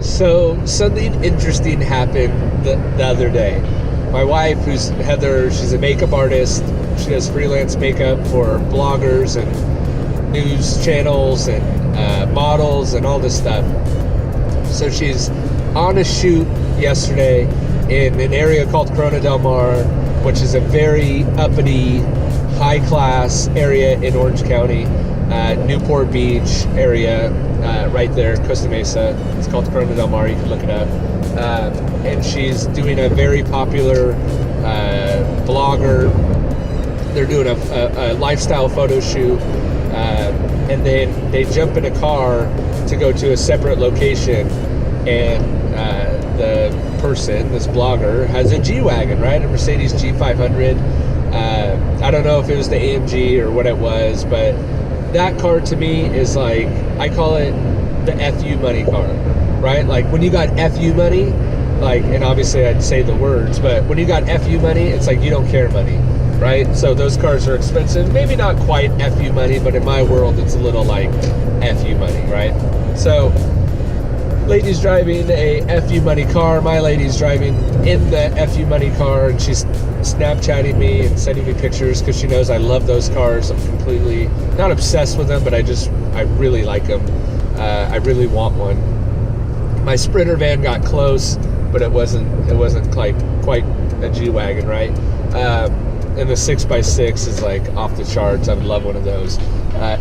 So something interesting happened the other day. My wife, who's Heather, she's a makeup artist. She does freelance makeup for bloggers and news channels and models and all this stuff. So she's on a shoot yesterday in an area called Corona Del Mar, which is a very uppity, high-class area in Orange County, Newport Beach area, right there, Costa Mesa. It's called Corona Del Mar. You can look it up. And she's doing a very popular blogger. They're doing a lifestyle photo shoot, and then they jump in a car to go to a separate location, and the person, this blogger, has a G-Wagon, right? A Mercedes G500. I don't know if it was the AMG or what it was, but that car to me is like, I call it the FU money car, right? Like when you got FU money, like, and obviously I'd say the words, but when you got FU money, it's like you don't care money, right? So those cars are expensive, maybe not quite FU money, but in my world, it's a little like FU money, right? So lady's driving a FU money car. My lady's driving in the FU money car, and she's Snapchatting me and sending me pictures because she knows I love those cars. I'm completely not obsessed with them, but I really like them. I really want one. My Sprinter van got close, but it wasn't quite a G-Wagon, right? And the 6x6 is like off the charts. I would love one of those.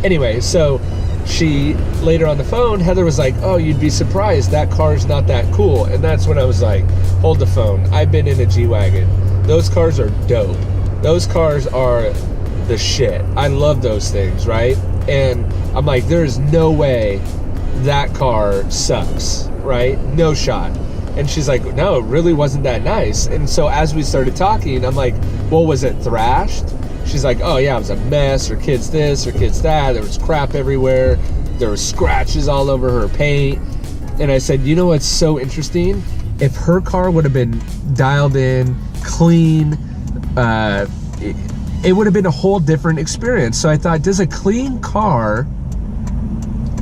Anyway, so she, later on the phone, Heather was like, oh, you'd be surprised, that car's not that cool. And that's when I was like, hold the phone. I've been in a G-Wagon. Those cars are dope. Those cars are the shit. I love those things, right? And I'm like, there's no way that car sucks, right? No shot. And she's like, no, it really wasn't that nice. And so as we started talking, I'm like, well, was it thrashed? She's like, oh yeah, it was a mess. Her kid's this, her kid's that. There was crap everywhere. There was scratches all over her paint. And I said, you know what's so interesting? If her car would have been dialed in, clean, it would have been a whole different experience. So I thought, does a clean car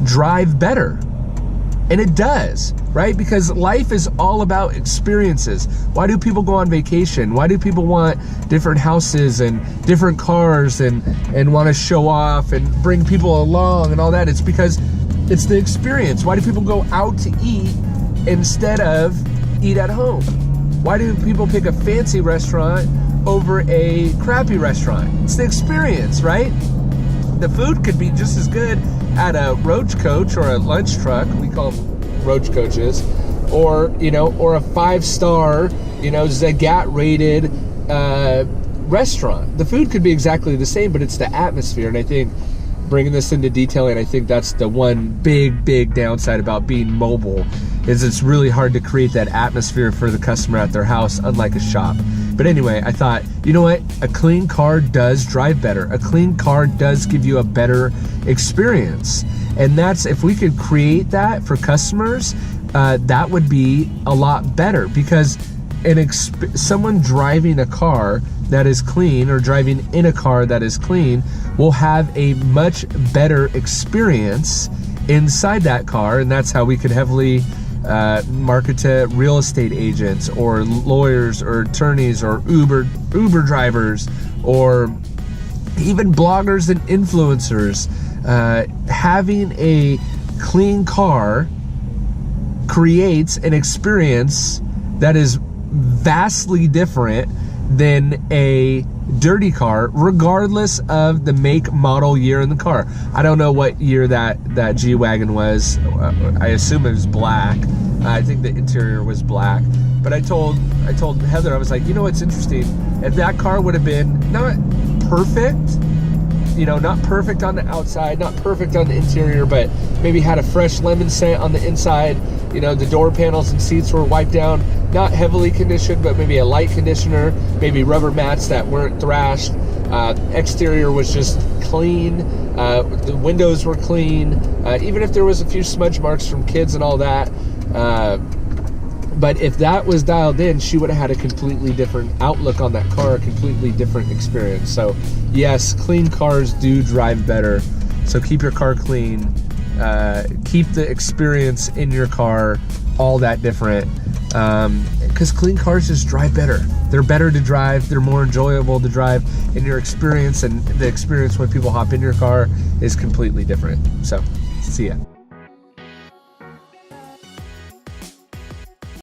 drive better? And it does, right? Because life is all about experiences. Why do people go on vacation? Why do people want different houses and different cars and want to show off and bring people along and all that? It's because it's the experience. Why do people go out to eat instead of eat at home? Why do people pick a fancy restaurant over a crappy restaurant? It's the experience, right? The food could be just as good at a roach coach or a lunch truck, we call them roach coaches, or or a 5-star, Zagat rated restaurant. The food could be exactly the same, but it's the atmosphere. And I think bringing this into detailing, I think that's the one big downside about being mobile, is it's really hard to create that atmosphere for the customer at their house, unlike a shop. But anyway, I thought, you know what? A clean car does drive better. A clean car does give you a better experience. And that's, if we could create that for customers, that would be a lot better, because someone driving a car that is clean or driving in a car that is clean will have a much better experience inside that car. And that's how we could heavily market to real estate agents or lawyers or attorneys or Uber drivers or even bloggers and influencers. Having a clean car creates an experience that is vastly different than a dirty car, regardless of the make, model, year in the car. I don't know what year that G-Wagon was. I assume it was black. I think the interior was black. But I told Heather, I was like, you know what's interesting? If that car would have been not perfect, not perfect on the outside, not perfect on the interior, but maybe had a fresh lemon scent on the inside. The door panels and seats were wiped down, not heavily conditioned, but maybe a light conditioner, maybe rubber mats that weren't thrashed. Exterior was just clean. The windows were clean, even if there was a few smudge marks from kids and all that. But if that was dialed in, she would have had a completely different outlook on that car, a completely different experience. So yes, clean cars do drive better. So keep your car clean. Keep the experience in your car all that different. Because clean cars just drive better. They're better to drive, they're more enjoyable to drive, and your experience and the experience when people hop in your car is completely different. So, see ya.